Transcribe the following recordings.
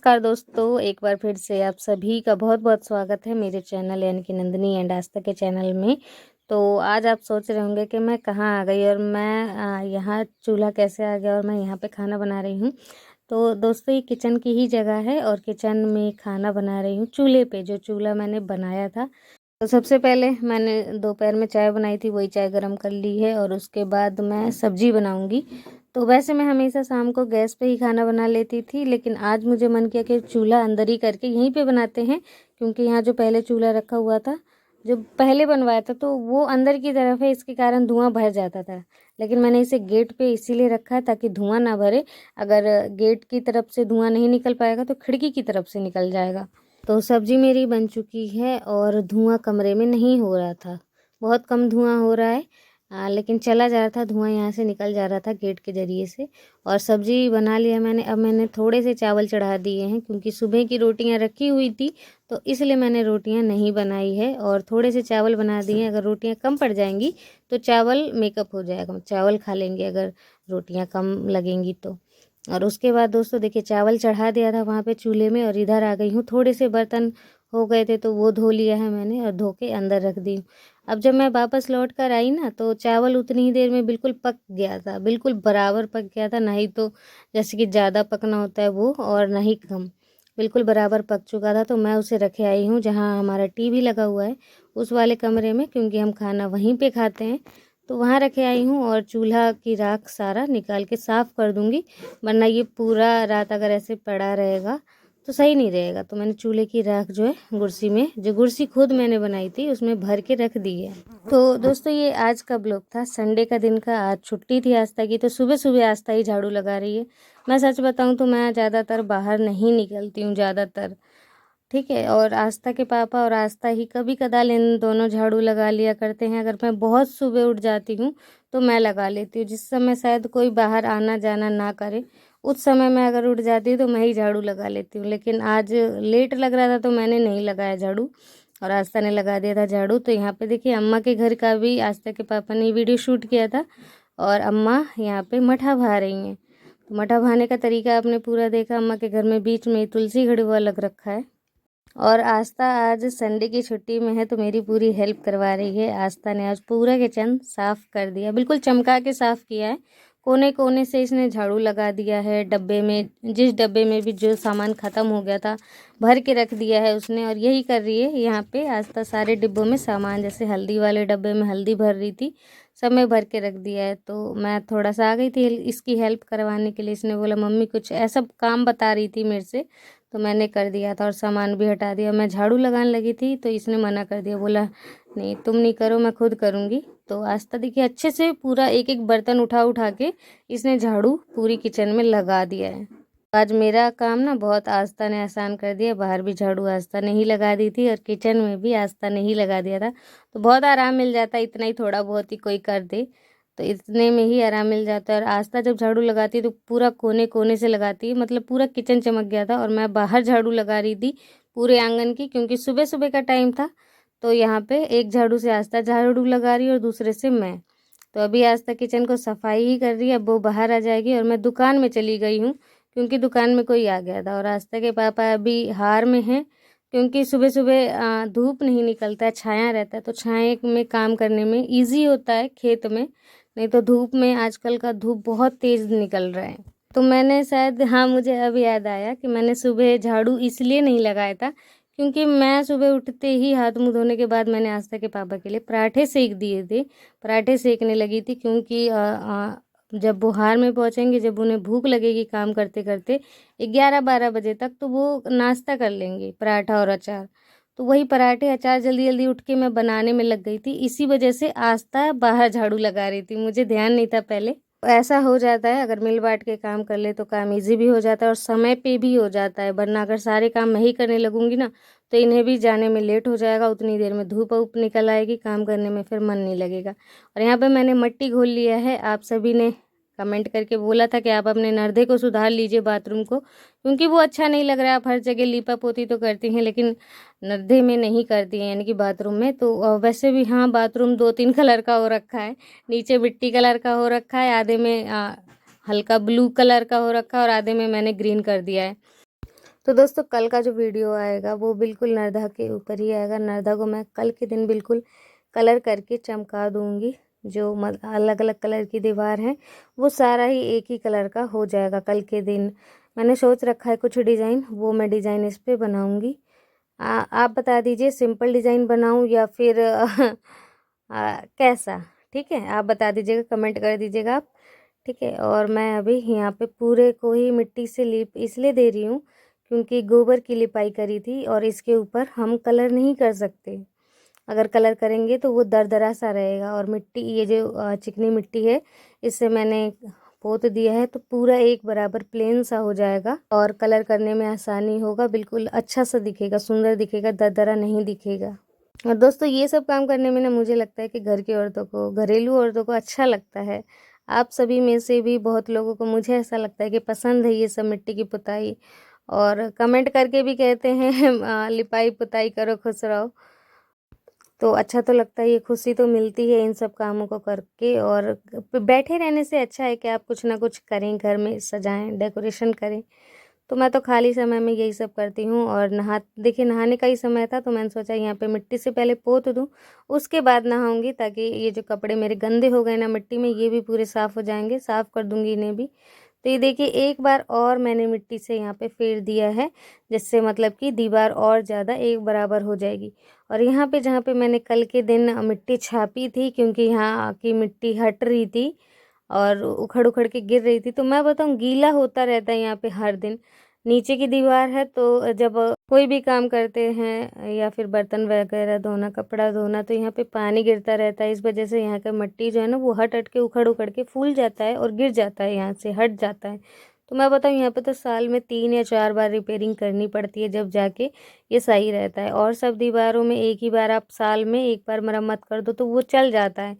नमस्कार दोस्तों, एक बार फिर से आप सभी का बहुत-बहुत स्वागत है मेरे चैनल यानी कि नंदिनी एंड आस्था के चैनल में। तो आज आप सोच रहे होंगे कि मैं कहाँ आ गई और मैं यहाँ चूल्हा कैसे आ गया और मैं यहाँ पे खाना बना रही हूँ। तो दोस्तों ये किचन की ही जगह है और किचन में खाना बना रही हूँ चूल्हे पे, जो चूल्हा मैंने बनाया था। तो सबसे पहले मैंने दोपहर में चाय बनाई थी, वही चाय गरम कर ली है और उसके बाद मैं सब्ज़ी बनाऊँगी। तो वैसे मैं हमेशा शाम को गैस पे ही खाना बना लेती थी, लेकिन आज मुझे मन किया कि चूल्हा अंदर ही करके यहीं पे बनाते हैं, क्योंकि यहाँ जो पहले चूल्हा रखा हुआ था, जो पहले बनवाया था, तो वो अंदर की तरफ है, इसके कारण धुआं भर जाता था। लेकिन मैंने इसे गेट पे इसीलिए रखा है ताकि धुआं ना भरे। अगर गेट की तरफ से धुआं नहीं निकल पाएगा तो खिड़की की तरफ से निकल जाएगा। तो सब्ज़ी मेरी बन चुकी है और धुआं कमरे में नहीं हो रहा था, बहुत कम धुआं हो रहा है। लेकिन चला जा रहा था धुआं, यहाँ से निकल जा रहा था गेट के ज़रिए से। और सब्ज़ी बना लिया मैंने। अब मैंने थोड़े से चावल चढ़ा दिए हैं, क्योंकि सुबह की रोटियां रखी हुई थी, तो इसलिए मैंने रोटियां नहीं बनाई है और थोड़े से चावल बना दिए हैं। अगर रोटियां कम पड़ जाएंगी तो चावल मेकअप हो जाएगा, चावल खा लेंगे अगर रोटियां कम लगेंगी तो। और उसके बाद दोस्तों देखिए, चावल चढ़ा दिया था वहाँ पे चूल्हे में और इधर आ गई हूँ। थोड़े से बर्तन हो गए थे तो वो धो लिया है मैंने और धो के अंदर रख दी हूँ। अब जब मैं वापस लौट कर आई ना, तो चावल उतनी ही देर में बिल्कुल पक गया था, बिल्कुल बराबर पक गया था। ना ही तो जैसे कि ज़्यादा पकना होता है वो, और ना ही कम, बिल्कुल बराबर पक चुका था। तो मैं उसे रखे आई हूँ जहाँ हमारा टीवी लगा हुआ है, उस वाले कमरे में, क्योंकि हम खाना वहीं पे खाते हैं। तो वहाँ रखे आई हूँ और चूल्हा की राख सारा निकाल के साफ़ कर दूँगी, वरना ये पूरा रात अगर ऐसे पड़ा रहेगा तो सही नहीं रहेगा। तो मैंने चूल्हे की राख जो है कुर्सी में, जो कुर्सी खुद मैंने बनाई थी, उसमें भर के रख दी है। तो दोस्तों ये आज का ब्लॉग था, संडे का दिन का। आज छुट्टी थी आस्था की, तो सुबह सुबह आस्था ही झाड़ू लगा रही है। मैं सच बताऊं तो मैं ज़्यादातर बाहर नहीं निकलती हूँ ज़्यादातर, ठीक है। और आस्था के पापा और आस्था ही कभी कदाल इन दोनों झाड़ू लगा लिया करते हैं। अगर मैं बहुत सुबह उठ जाती हूँ तो मैं लगा लेती हूँ, जिस समय शायद कोई बाहर आना जाना ना करे, उस समय मैं अगर उठ जाती हूँ तो मैं ही झाड़ू लगा लेती हूँ। लेकिन आज लेट लग रहा था तो मैंने नहीं लगाया झाड़ू, और आस्था ने लगा दिया था झाड़ू। तो यहाँ पे देखिए, अम्मा के घर का भी आस्था के पापा ने वीडियो शूट किया था और अम्मा यहाँ पे मठा भा रही हैं। तो मठा भाने का तरीका आपने पूरा देखा। अम्मा के घर में बीच में तुलसी घड़ी वो अलग रखा है। और आस्था आज संडे की छुट्टी में है तो मेरी पूरी हेल्प करवा रही है। आस्था ने आज पूरा किचन साफ़ कर दिया, बिल्कुल चमका के साफ़ किया है। कोने कोने से इसने झाड़ू लगा दिया है। डब्बे में, जिस डब्बे में भी जो सामान ख़त्म हो गया था, भर के रख दिया है उसने। और यही कर रही है यहाँ पे आस्था, सारे डिब्बों में सामान, जैसे हल्दी वाले डब्बे में हल्दी भर रही थी, सब में भर के रख दिया है। तो मैं थोड़ा सा आ गई थी इसकी हेल्प करवाने के लिए। इसने बोला मम्मी कुछ ऐसा काम बता रही थी मेरे से, तो मैंने कर दिया था और सामान भी हटा दिया। मैं झाड़ू लगाने लगी थी तो इसने मना कर दिया, बोला नहीं तुम नहीं करो, मैं खुद करूँगी। तो आस्था देखिए अच्छे से पूरा एक एक बर्तन उठा उठा के इसने झाड़ू पूरी किचन में लगा दिया है। आज मेरा काम ना बहुत आस्था ने आसान कर दिया। बाहर भी झाड़ू आस्था ने ही लगा दी थी और किचन में भी आस्था ने ही लगा दिया था। तो बहुत आराम मिल जाता है, इतना ही थोड़ा बहुत ही कोई कर दे तो इतने में ही आराम मिल जाता है। और आस्था जब झाड़ू लगाती है तो पूरा कोने कोने से लगाती है, मतलब पूरा किचन चमक गया था। और मैं बाहर झाड़ू लगा रही थी पूरे आंगन की, क्योंकि सुबह सुबह का टाइम था। तो यहाँ पे एक झाड़ू से आस्था झाड़ू लगा रही है और दूसरे से मैं। तो अभी आस्था किचन को सफाई ही कर रही है। अब वो बाहर आ जाएगी और मैं दुकान में चली गई हूँ, क्योंकि दुकान में कोई आ गया था। और आस्था के पापा अभी हार में हैं, क्योंकि सुबह सुबह धूप नहीं निकलता है, छाया रहता है, तो छाए में काम करने में इजी होता है खेत में। नहीं तो धूप में, आजकल का धूप बहुत तेज़ निकल रहा है। तो मैंने शायद, हाँ मुझे अब याद आया कि मैंने सुबह झाड़ू इसलिए नहीं लगाया था, क्योंकि मैं सुबह उठते ही हाथ मुँह धोने के बाद मैंने आस्था के पापा के लिए पराठे सेक दिए थे। पराठे सेकने लगी थी, क्योंकि जब बुहार में पहुँचेंगे, जब उन्हें भूख लगेगी काम करते करते 11-12 बजे तक, तो वो नाश्ता कर लेंगे पराठा और अचार। तो वही पराठे अचार जल्दी जल्दी उठ के मैं बनाने में लग गई थी। इसी वजह से आस्था बाहर झाड़ू लगा रही थी, मुझे ध्यान नहीं था पहले। ऐसा हो जाता है, अगर मिल बांट के काम कर ले तो काम इजी भी हो जाता है और समय पे भी हो जाता है। वरना अगर सारे काम मैं ही करने लगूंगी ना, तो इन्हें भी जाने में लेट हो जाएगा। उतनी देर में धूप उप निकल आएगी, काम करने में फिर मन नहीं लगेगा। और यहाँ पे मैंने मट्टी घोल लिया है। आप सभी ने कमेंट करके बोला था कि आप अपने नर्दे को सुधार लीजिए, बाथरूम को, क्योंकि वो अच्छा नहीं लग रहा है। आप हर जगह लीपा पोती तो करती हैं, लेकिन नर्दे में नहीं करती हैं, यानी कि बाथरूम में। तो वैसे भी हाँ, बाथरूम 2-3 कलर का हो रखा है। नीचे मिट्टी कलर का हो रखा है, आधे में हल्का ब्लू कलर का हो रखा है और आधे में मैंने ग्रीन कर दिया है। तो दोस्तों कल का जो वीडियो आएगा वो बिल्कुल नर्दा के ऊपर ही आएगा। नर्दा को मैं कल के दिन बिल्कुल कलर करके चमका दूँगी। जो अलग अलग कलर की दीवार है वो सारा ही एक ही कलर का हो जाएगा कल के दिन। मैंने सोच रखा है कुछ डिज़ाइन, वो मैं डिज़ाइन इस पे बनाऊँगी। आप बता दीजिए सिंपल डिज़ाइन बनाऊँ या फिर कैसा? ठीक है, आप बता दीजिएगा, कमेंट कर दीजिएगा आप। ठीक है, और मैं अभी यहाँ पे पूरे को ही मिट्टी से लीप इसलिए दे रही हूँ क्योंकि गोबर की लिपाई करी थी और इसके ऊपर हम कलर नहीं कर सकते। अगर कलर करेंगे तो वो दरदरा सा रहेगा, और मिट्टी ये जो चिकनी मिट्टी है इससे मैंने पोत दिया है तो पूरा एक बराबर प्लेन सा हो जाएगा और कलर करने में आसानी होगा। बिल्कुल अच्छा सा दिखेगा, सुंदर दिखेगा, दरदरा नहीं दिखेगा। और दोस्तों ये सब काम करने में ना मुझे लगता है कि घर की औरतों को, घरेलू औरतों को अच्छा लगता है। आप सभी में से भी बहुत लोगों को, मुझे ऐसा लगता है कि पसंद है ये सब मिट्टी की पुताई, और कमेंट करके भी कहते हैं लिपाई पुताई करो खुश रहो। तो अच्छा तो लगता है, ये खुशी तो मिलती है इन सब कामों को करके। और बैठे रहने से अच्छा है कि आप कुछ ना कुछ करें, घर में सजाएं, डेकोरेशन करें। तो मैं तो खाली समय में यही सब करती हूँ। और देखिए नहाने का ही समय था तो मैंने सोचा यहाँ पे मिट्टी से पहले पोत दूँ, उसके बाद नहाऊंगी, ताकि ये जो कपड़े मेरे गंदे हो गए ना मिट्टी में, ये भी पूरे साफ़ हो जाएंगे। साफ़ कर दूंगी इन्हें भी। तो ये देखिए एक बार और मैंने मिट्टी से यहाँ पे फेर दिया है, जिससे मतलब कि दीवार और ज़्यादा एक बराबर हो जाएगी। और यहाँ पे जहाँ पे मैंने कल के दिन मिट्टी छापी थी, क्योंकि यहाँ की मिट्टी हट रही थी और उखड़ उखड़ के गिर रही थी, तो मैं बताऊँ गीला होता रहता है यहाँ पे हर दिन। नीचे की दीवार है तो जब कोई भी काम करते हैं या फिर बर्तन वगैरह धोना, कपड़ा धोना, तो यहाँ पे पानी गिरता रहता है। इस वजह से यहाँ का मिट्टी जो है ना वो हट हट के उखड़ उखड़ के फूल जाता है और गिर जाता है, यहाँ से हट जाता है। तो मैं बताऊँ यहाँ पे तो साल में 3 या 4 बार रिपेयरिंग करनी पड़ती है, जब जाके ये सही रहता है। और सब दीवारों में एक ही बार आप साल में एक बार मरम्मत कर दो तो वो चल जाता है।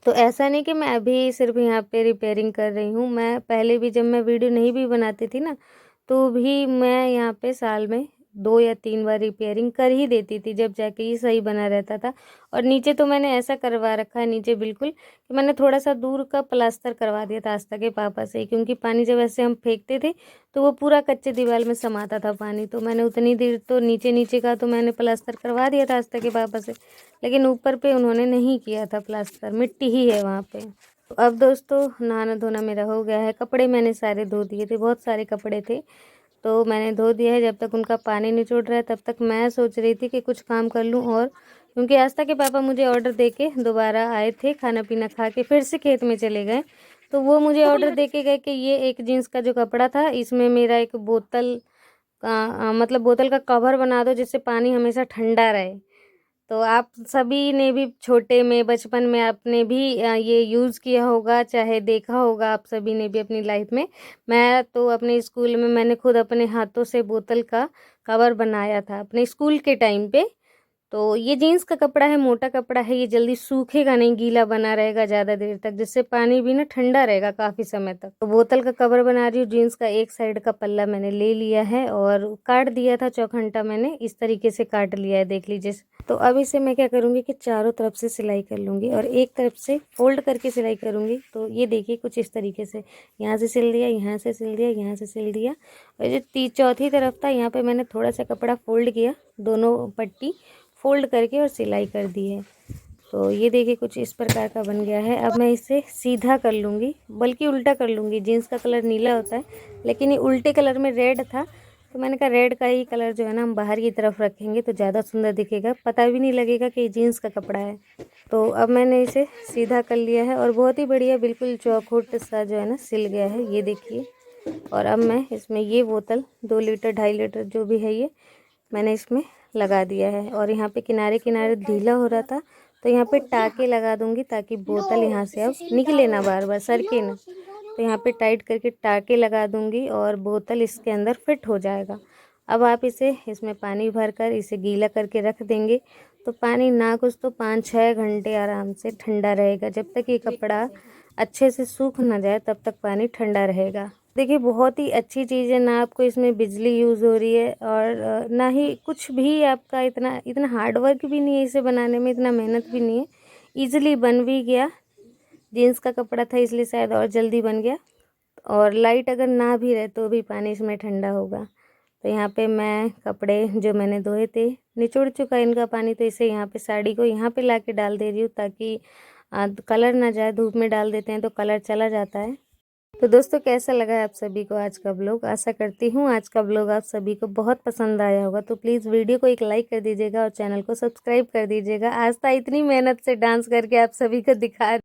तो ऐसा नहीं कि मैं अभी सिर्फ यहाँ पे रिपेयरिंग कर रही हूँ, मैं पहले भी जब मैं वीडियो नहीं भी बनाती थी ना, तो भी मैं यहाँ पे साल में 2 या 3 बार रिपेयरिंग कर ही देती थी, जब जाके ये सही बना रहता था। और नीचे तो मैंने ऐसा करवा रखा है नीचे बिल्कुल कि मैंने थोड़ा सा दूर का प्लास्टर करवा दिया था आस्था के पापा से, क्योंकि पानी जब ऐसे हम फेंकते थे तो वो पूरा कच्चे दीवार में समाता था पानी। तो मैंने उतनी देर तो नीचे नीचे का तो मैंने प्लास्टर करवा दिया था आस्था के पापा से, लेकिन ऊपर पे उन्होंने नहीं किया था प्लास्टर, मिट्टी ही है वहाँ पे। तो अब दोस्तों नहाना धोना मेरा हो गया है। कपड़े मैंने सारे धो दिए थे, बहुत सारे कपड़े थे तो मैंने धो दिया है। जब तक उनका पानी निचोड़ रहा है तब तक मैं सोच रही थी कि कुछ काम कर लूँ। और क्योंकि आस्था के पापा मुझे ऑर्डर दे के दोबारा आए थे, खाना पीना खा के फिर से खेत में चले गए, तो वो मुझे ऑर्डर दे के गए कि ये एक जीन्स का जो कपड़ा था इसमें मेरा एक बोतल का मतलब बोतल का कवर बना दो जिससे पानी हमेशा ठंडा रहे। तो आप सभी ने भी छोटे में, बचपन में आपने भी ये यूज़ किया होगा, चाहे देखा होगा आप सभी ने भी अपनी लाइफ में। मैं तो अपने स्कूल में मैंने खुद अपने हाथों से बोतल का कवर बनाया था अपने स्कूल के टाइम पे। तो ये जीन्स का कपड़ा है, मोटा कपड़ा है, ये जल्दी सूखेगा नहीं, गीला बना रहेगा ज़्यादा देर तक, जिससे पानी भी ना ठंडा रहेगा काफ़ी समय तक। तो बोतल का कवर बना रही हूँ। जीन्स का एक साइड का पल्ला मैंने ले लिया है और काट दिया था चौखंटा, मैंने इस तरीके से काट लिया है, देख लीजिए। तो अब इसे मैं क्या करूँगी कि चारों तरफ से सिलाई कर लूँगी और एक तरफ से फोल्ड करके सिलाई करूँगी। तो ये देखिए कुछ इस तरीके से, यहाँ से सिल दिया, यहाँ से सिल दिया, यहाँ से सिल दिया, और जो चौथी तरफ था यहाँ पे मैंने थोड़ा सा कपड़ा फोल्ड किया, दोनों पट्टी फोल्ड करके और सिलाई कर दी है। तो ये देखिए कुछ इस प्रकार का बन गया है। अब मैं इसे सीधा कर लूँगी, बल्कि उल्टा कर लूँगी। जीन्स का कलर नीला होता है लेकिन ये उल्टे कलर में रेड था, तो मैंने कहा रेड का ही कलर जो है ना हम बाहर की तरफ रखेंगे तो ज़्यादा सुंदर दिखेगा, पता भी नहीं लगेगा कि ये जीन्स का कपड़ा है। तो अब मैंने इसे सीधा कर लिया है और बहुत ही बढ़िया बिल्कुल चौखुट सा जो है ना सिल गया है, ये देखिए। और अब मैं इसमें ये बोतल 2 लीटर 2.5 लीटर जो भी है ये मैंने इसमें लगा दिया है। और यहाँ पे किनारे किनारे ढीला हो रहा था तो यहाँ पे टाके लगा दूंगी, ताकि बोतल यहाँ से अब निकले ना, बार बार सरके ना। तो यहाँ पे टाइट करके टाके लगा दूंगी और बोतल इसके अंदर फिट हो जाएगा। अब आप इसमें पानी भरकर इसे गीला करके रख देंगे तो पानी ना कुछ तो 5-6 घंटे आराम से ठंडा रहेगा। जब तक ये कपड़ा अच्छे से सूख ना जाए तब तक पानी ठंडा रहेगा। देखिए बहुत ही अच्छी चीज़ है, ना आपको इसमें बिजली यूज़ हो रही है और ना ही कुछ भी आपका इतना इतना हार्ड वर्क भी नहीं है इसे बनाने में, इतना मेहनत भी नहीं है, इजीली बन भी गया। जीन्स का कपड़ा था इसलिए शायद और जल्दी बन गया। और लाइट अगर ना भी रहे तो भी पानी इसमें ठंडा होगा। तो यहाँ पे मैं कपड़े जो मैंने धोए थे निचोड़ चुका इनका पानी, तो इसे यहाँ पे साड़ी को यहाँ पे ला के डाल दे रही हूँ ताकि कलर ना जाए। धूप में डाल देते हैं तो कलर चला जाता है। तो दोस्तों कैसा लगा आप सभी को आज का ब्लॉग? आशा करती हूँ आज का ब्लॉग आप सभी को बहुत पसंद आया होगा। तो प्लीज़ वीडियो को एक लाइक कर दीजिएगा और चैनल को सब्सक्राइब कर दीजिएगा। आज तो इतनी मेहनत से डांस करके आप सभी को दिखा